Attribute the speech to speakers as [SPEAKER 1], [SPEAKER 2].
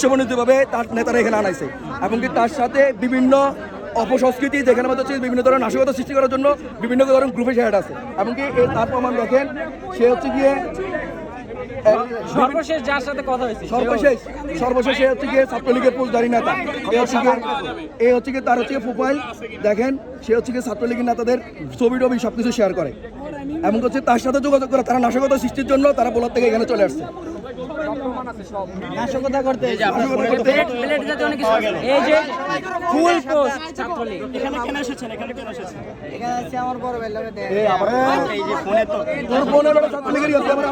[SPEAKER 1] উদ্দেশ্যমণ্ডিতভাবে তার নেতারা এখানে আনাইছে এবং কি তার সাথে বিভিন্ন অপসংস্কৃতি যেখানে মধ্যে হচ্ছে বিভিন্ন ধরনের নাশকতা সৃষ্টি করার জন্য বিভিন্ন ধরনের গ্রুপে শেয়ার আছে এবং কি তার প্রমাণ দেখেন সে হচ্ছে গিয়ে
[SPEAKER 2] সর্বশেষ যার সাথে কথা হয়েছে
[SPEAKER 1] সর্বশেষ হচ্ছে গিয়ে ছাত্রলীগের পোস্টধারী নেতা এই হচ্ছে গিয়ে তার হচ্ছে প্রোফাইল দেখেন সে হচ্ছে গিয়ে ছাত্রলীগের নেতাদের ছবি টবি সবকিছু শেয়ার করে এবং হচ্ছে তার সাথে যোগাযোগ করে তারা নাশকতা সৃষ্টির জন্য তারা বোলার থেকে এখানে চলে আসছে
[SPEAKER 2] নাশকতা করতে এই যে ফুল পোস্ট ছাত্রলীগ এখানে কেন এসেছেন এখানে আছে আমার বড় ভাই লাগে এই যে ফোনে তো
[SPEAKER 1] তোর ফোনে ছাত্রলীগেরই আছে আমরা